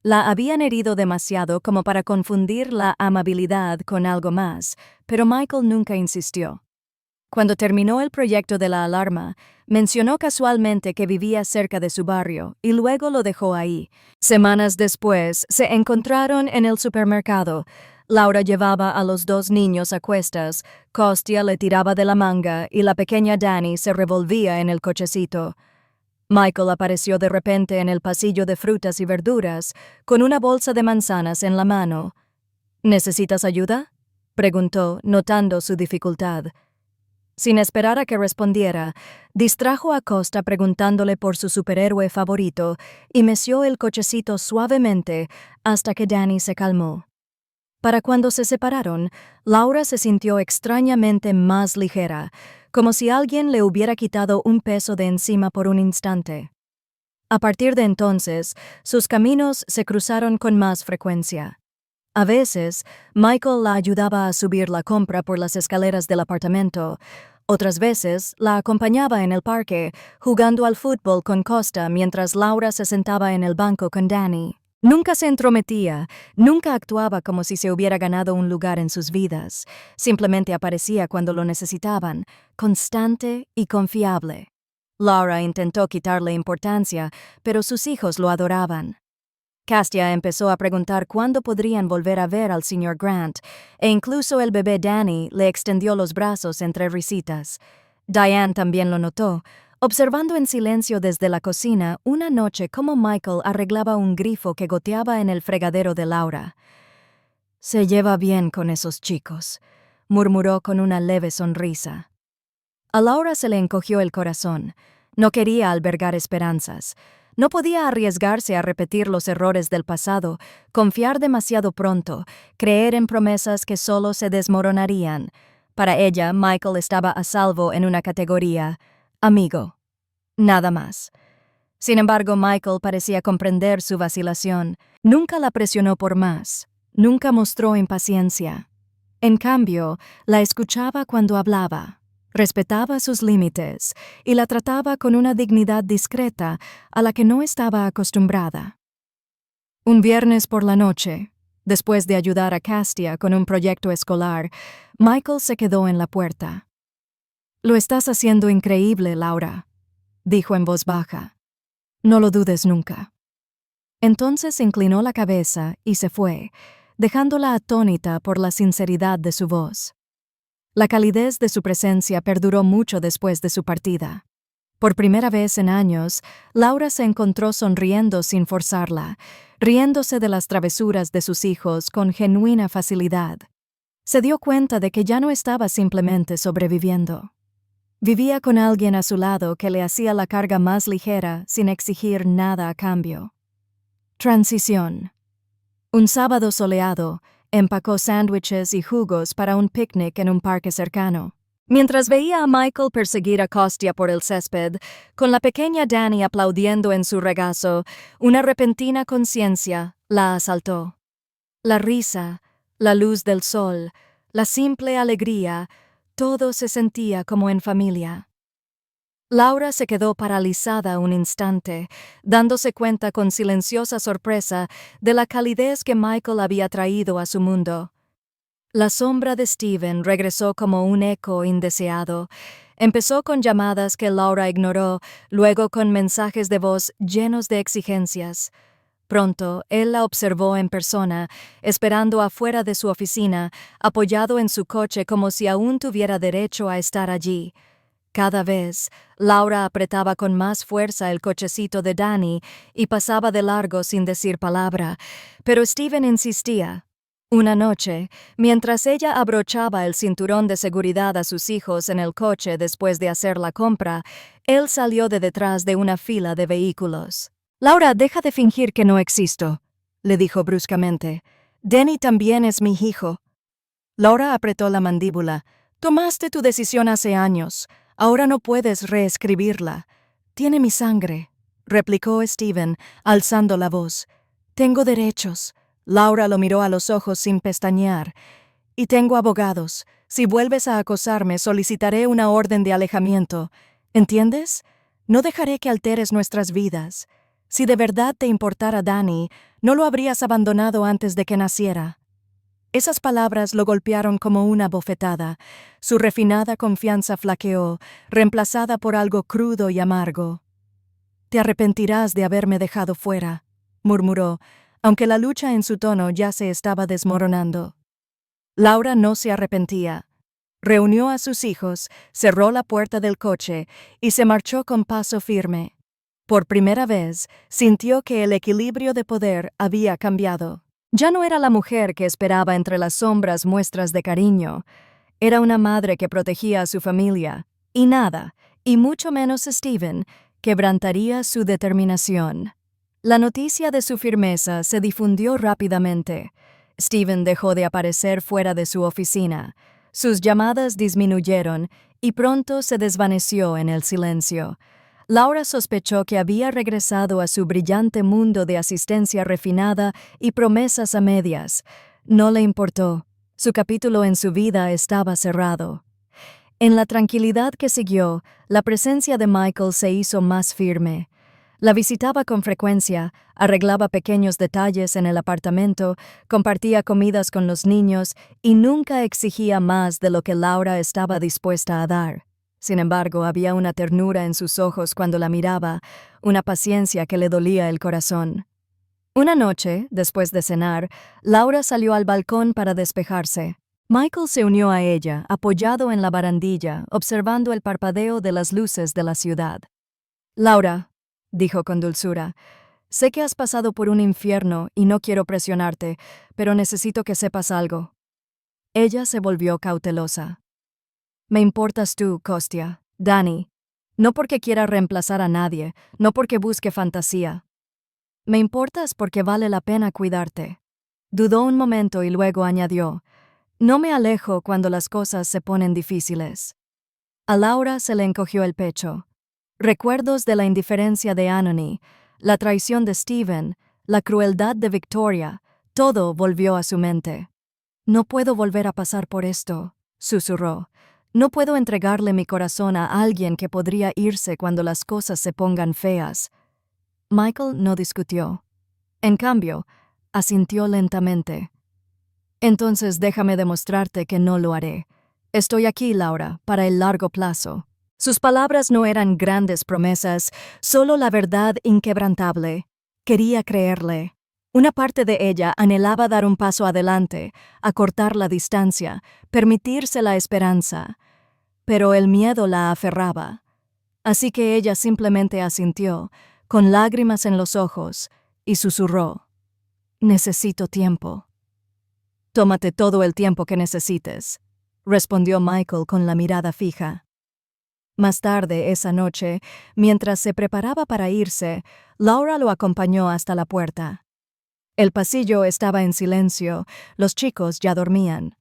La habían herido demasiado como para confundir la amabilidad con algo más, pero Michael nunca insistió. Cuando terminó el proyecto de la alarma, mencionó casualmente que vivía cerca de su barrio y luego lo dejó ahí. Semanas después, se encontraron en el supermercado. Laura llevaba a los dos niños a cuestas, Kostya le tiraba de la manga y la pequeña Dani se revolvía en el cochecito. Michael apareció de repente en el pasillo de frutas y verduras, con una bolsa de manzanas en la mano. ¿Necesitas ayuda?, preguntó, notando su dificultad. Sin esperar a que respondiera, distrajo a Costa preguntándole por su superhéroe favorito y meció el cochecito suavemente hasta que Dani se calmó. Para cuando se separaron, Laura se sintió extrañamente más ligera, como si alguien le hubiera quitado un peso de encima por un instante. A partir de entonces, sus caminos se cruzaron con más frecuencia. A veces, Michael la ayudaba a subir la compra por las escaleras del apartamento. Otras veces, la acompañaba en el parque, jugando al fútbol con Costa mientras Laura se sentaba en el banco con Dani. Nunca se entrometía, nunca actuaba como si se hubiera ganado un lugar en sus vidas. Simplemente aparecía cuando lo necesitaban, constante y confiable. Laura intentó quitarle importancia, pero sus hijos lo adoraban. Kostya empezó a preguntar cuándo podrían volver a ver al señor Grant, e incluso el bebé Dani le extendió los brazos entre risitas. Diane también lo notó, observando en silencio desde la cocina una noche cómo Michael arreglaba un grifo que goteaba en el fregadero de Laura. «Se lleva bien con esos chicos», murmuró con una leve sonrisa. A Laura se le encogió el corazón. No quería albergar esperanzas. No podía arriesgarse a repetir los errores del pasado, confiar demasiado pronto, creer en promesas que solo se desmoronarían. Para ella, Michael estaba a salvo en una categoría: amigo. Nada más. Sin embargo, Michael parecía comprender su vacilación. Nunca la presionó por más. Nunca mostró impaciencia. En cambio, la escuchaba cuando hablaba. Respetaba sus límites y la trataba con una dignidad discreta a la que no estaba acostumbrada. Un viernes por la noche, después de ayudar a Kostya con un proyecto escolar, Michael se quedó en la puerta. «Lo estás haciendo increíble, Laura», dijo en voz baja. «No lo dudes nunca». Entonces inclinó la cabeza y se fue, dejándola atónita por la sinceridad de su voz. La calidez de su presencia perduró mucho después de su partida. Por primera vez en años, Laura se encontró sonriendo sin forzarla, riéndose de las travesuras de sus hijos con genuina facilidad. Se dio cuenta de que ya no estaba simplemente sobreviviendo. Vivía con alguien a su lado que le hacía la carga más ligera sin exigir nada a cambio. Transición. Un sábado soleado, empacó sándwiches y jugos para un picnic en un parque cercano. Mientras veía a Michael perseguir a Kostya por el césped, con la pequeña Dani aplaudiendo en su regazo, una repentina conciencia la asaltó. La risa, la luz del sol, la simple alegría, todo se sentía como en familia. Laura se quedó paralizada un instante, dándose cuenta con silenciosa sorpresa de la calidez que Michael había traído a su mundo. La sombra de Steven regresó como un eco indeseado. Empezó con llamadas que Laura ignoró, luego con mensajes de voz llenos de exigencias. Pronto, él la observó en persona, esperando afuera de su oficina, apoyado en su coche como si aún tuviera derecho a estar allí. Cada vez, Laura apretaba con más fuerza el cochecito de Dani y pasaba de largo sin decir palabra, pero Steven insistía. Una noche, mientras ella abrochaba el cinturón de seguridad a sus hijos en el coche después de hacer la compra, él salió de detrás de una fila de vehículos. «Laura, deja de fingir que no existo», le dijo bruscamente. «Danny también es mi hijo». Laura apretó la mandíbula. «Tomaste tu decisión hace años. Ahora no puedes reescribirla. Tiene mi sangre», replicó Steven, alzando la voz. «Tengo derechos». Laura lo miró a los ojos sin pestañear. «Y tengo abogados. Si vuelves a acosarme, solicitaré una orden de alejamiento. ¿Entiendes? No dejaré que alteres nuestras vidas. Si de verdad te importara Dani, no lo habrías abandonado antes de que naciera». Esas palabras lo golpearon como una bofetada. Su refinada confianza flaqueó, reemplazada por algo crudo y amargo. «Te arrepentirás de haberme dejado fuera», murmuró, aunque la lucha en su tono ya se estaba desmoronando. Laura no se arrepentía. Reunió a sus hijos, cerró la puerta del coche y se marchó con paso firme. Por primera vez, sintió que el equilibrio de poder había cambiado. Ya no era la mujer que esperaba entre las sombras muestras de cariño. Era una madre que protegía a su familia, y nada, y mucho menos Steven, quebrantaría su determinación. La noticia de su firmeza se difundió rápidamente. Steven dejó de aparecer fuera de su oficina. Sus llamadas disminuyeron y pronto se desvaneció en el silencio. Laura sospechó que había regresado a su brillante mundo de asistencia refinada y promesas a medias. No le importó. Su capítulo en su vida estaba cerrado. En la tranquilidad que siguió, la presencia de Michael se hizo más firme. La visitaba con frecuencia, arreglaba pequeños detalles en el apartamento, compartía comidas con los niños y nunca exigía más de lo que Laura estaba dispuesta a dar. Sin embargo, había una ternura en sus ojos cuando la miraba, una paciencia que le dolía el corazón. Una noche, después de cenar, Laura salió al balcón para despejarse. Michael se unió a ella, apoyado en la barandilla, observando el parpadeo de las luces de la ciudad. «Laura», dijo con dulzura, «sé que has pasado por un infierno y no quiero presionarte, pero necesito que sepas algo». Ella se volvió cautelosa. «Me importas tú, Kostya, Dani. No porque quiera reemplazar a nadie, no porque busque fantasía. Me importas porque vale la pena cuidarte». Dudó un momento y luego añadió, «No me alejo cuando las cosas se ponen difíciles». A Laura se le encogió el pecho. Recuerdos de la indiferencia de Anony, la traición de Steven, la crueldad de Victoria, todo volvió a su mente. «No puedo volver a pasar por esto», susurró. «No puedo entregarle mi corazón a alguien que podría irse cuando las cosas se pongan feas». Michael no discutió. En cambio, asintió lentamente. «Entonces déjame demostrarte que no lo haré. Estoy aquí, Laura, para el largo plazo». Sus palabras no eran grandes promesas, solo la verdad inquebrantable. Quería creerle. Una parte de ella anhelaba dar un paso adelante, acortar la distancia, permitirse la esperanza. Pero el miedo la aferraba. Así que ella simplemente asintió, con lágrimas en los ojos, y susurró, «Necesito tiempo». «Tómate todo el tiempo que necesites», respondió Michael con la mirada fija. Más tarde, esa noche, mientras se preparaba para irse, Laura lo acompañó hasta la puerta. El pasillo estaba en silencio, los chicos ya dormían.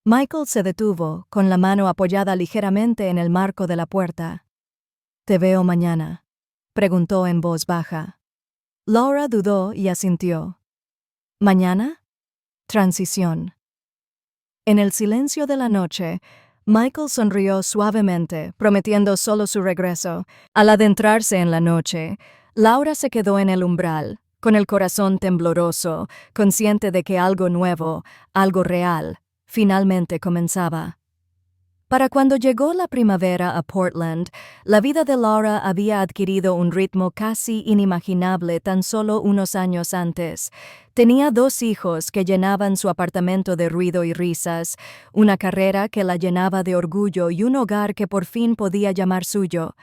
Michael se detuvo, con la mano apoyada ligeramente en el marco de la puerta. «¿Te veo mañana?», preguntó en voz baja. Laura dudó y asintió. «¿Mañana?» Transición. En el silencio de la noche, Michael sonrió suavemente, prometiendo solo su regreso. Al adentrarse en la noche, Laura se quedó en el umbral, con el corazón tembloroso, consciente de que algo nuevo, algo real, finalmente comenzaba. Para cuando llegó la primavera a Portland, la vida de Laura había adquirido un ritmo casi inimaginable tan solo unos años antes. Tenía 2 hijos que llenaban su apartamento de ruido y risas, una carrera que la llenaba de orgullo y un hogar que por fin podía llamar suyo.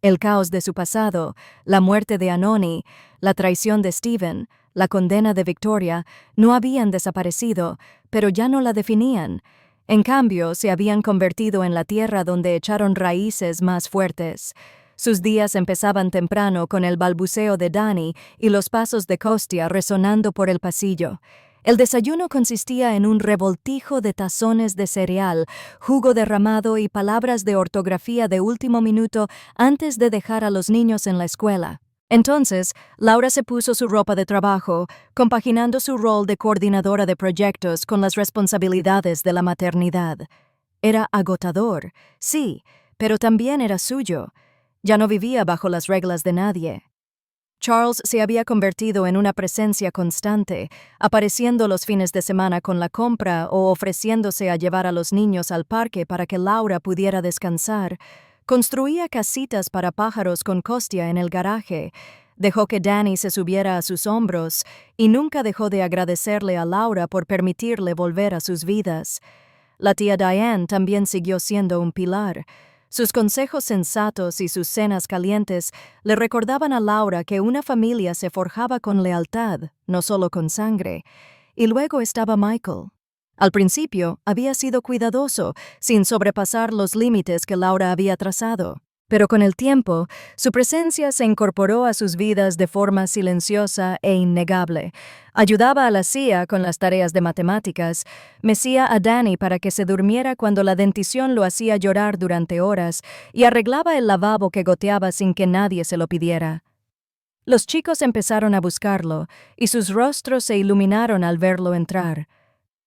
El caos de su pasado, la muerte de Anony, la traición de Steven, la condena de Victoria, no habían desaparecido, pero ya no la definían. En cambio, se habían convertido en la tierra donde echaron raíces más fuertes. Sus días empezaban temprano con el balbuceo de Dani y los pasos de Kostya resonando por el pasillo. El desayuno consistía en un revoltijo de tazones de cereal, jugo derramado y palabras de ortografía de último minuto antes de dejar a los niños en la escuela. Entonces, Laura se puso su ropa de trabajo, compaginando su rol de coordinadora de proyectos con las responsabilidades de la maternidad. Era agotador, sí, pero también era suyo. Ya no vivía bajo las reglas de nadie. Charles se había convertido en una presencia constante, apareciendo los fines de semana con la compra o ofreciéndose a llevar a los niños al parque para que Laura pudiera descansar. Construía casitas para pájaros con Kostya en el garaje. Dejó que Danny se subiera a sus hombros y nunca dejó de agradecerle a Laura por permitirle volver a sus vidas. La tía Diane también siguió siendo un pilar. Sus consejos sensatos y sus cenas calientes le recordaban a Laura que una familia se forjaba con lealtad, no solo con sangre. Y luego estaba Michael. Al principio había sido cuidadoso, sin sobrepasar los límites que Laura había trazado. Pero con el tiempo, su presencia se incorporó a sus vidas de forma silenciosa e innegable. Ayudaba a la CIA con las tareas de matemáticas, mecía a Danny para que se durmiera cuando la dentición lo hacía llorar durante horas y arreglaba el lavabo que goteaba sin que nadie se lo pidiera. Los chicos empezaron a buscarlo, y sus rostros se iluminaron al verlo entrar.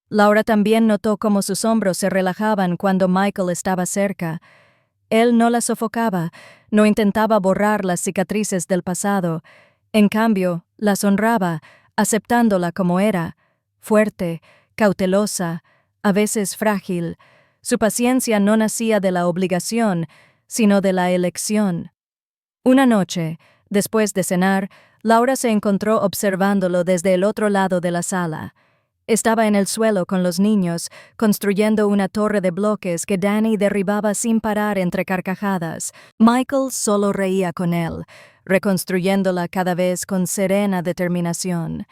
Laura también notó cómo sus hombros se relajaban cuando Michael estaba cerca. Él no la sofocaba, no intentaba borrar las cicatrices del pasado. En cambio, las honraba, aceptándola como era, fuerte, cautelosa, a veces frágil. Su paciencia no nacía de la obligación, sino de la elección. Una noche, después de cenar, Laura se encontró observándolo desde el otro lado de la sala. Estaba en el suelo con los niños, construyendo una torre de bloques que Danny derribaba sin parar entre carcajadas. Michael solo reía con él, reconstruyéndola cada vez con serena determinación.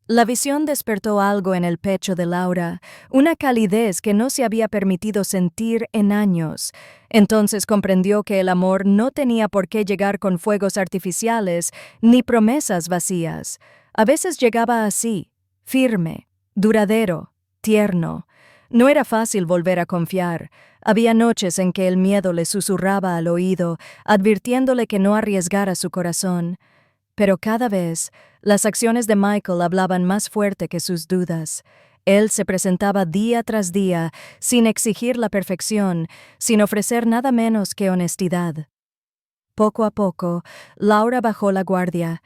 La visión despertó algo en el pecho de Laura, una calidez que no se había permitido sentir en años. Entonces comprendió que el amor no tenía por qué llegar con fuegos artificiales ni promesas vacías. A veces llegaba así, firme, duradero, tierno. No era fácil volver a confiar. Había noches en que el miedo le susurraba al oído, advirtiéndole que no arriesgara su corazón. Pero cada vez, las acciones de Michael hablaban más fuerte que sus dudas. Él se presentaba día tras día, sin exigir la perfección, sin ofrecer nada menos que honestidad. Poco a poco, Laura bajó la guardia.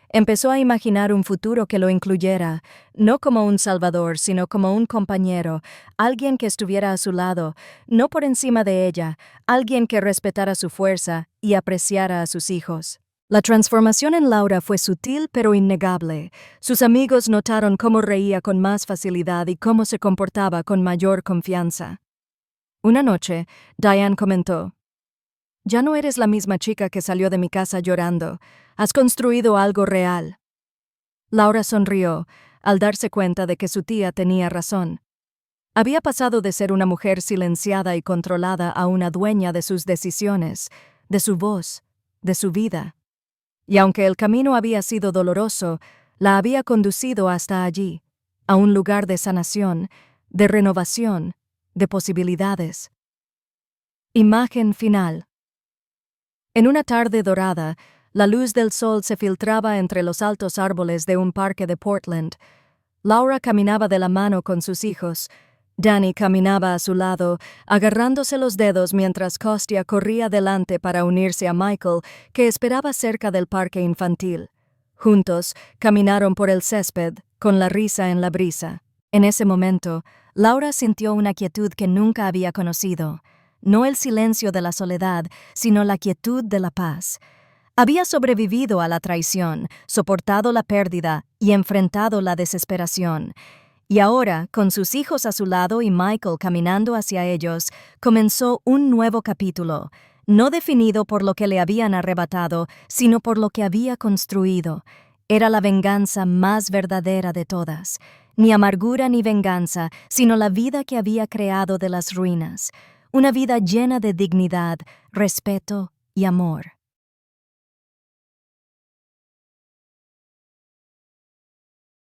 Empezó a imaginar un futuro que lo incluyera, no como un salvador, sino como un compañero, alguien que estuviera a su lado, no por encima de ella, alguien que respetara su fuerza y apreciara a sus hijos. La transformación en Laura fue sutil pero innegable. Sus amigos notaron cómo reía con más facilidad y cómo se comportaba con mayor confianza. Una noche, Diane comentó: «Ya no eres la misma chica que salió de mi casa llorando. Has construido algo real». Laura sonrió, al darse cuenta de que su tía tenía razón. Había pasado de ser una mujer silenciada y controlada a una dueña de sus decisiones, de su voz, de su vida. Y aunque el camino había sido doloroso, la había conducido hasta allí, a un lugar de sanación, de renovación, de posibilidades. Imagen final. En una tarde dorada, la luz del sol se filtraba entre los altos árboles de un parque de Portland. Laura caminaba de la mano con sus hijos. Danny caminaba a su lado, agarrándose los dedos mientras Kostya corría delante para unirse a Michael, que esperaba cerca del parque infantil. Juntos, caminaron por el césped, con la risa en la brisa. En ese momento, Laura sintió una quietud que nunca había conocido. No el silencio de la soledad, sino la quietud de la paz. Había sobrevivido a la traición, soportado la pérdida y enfrentado la desesperación. Y ahora, con sus hijos a su lado y Michael caminando hacia ellos, comenzó un nuevo capítulo, no definido por lo que le habían arrebatado, sino por lo que había construido. Era la venganza más verdadera de todas. Ni amargura ni venganza, sino la vida que había creado de las ruinas. Una vida llena de dignidad, respeto y amor.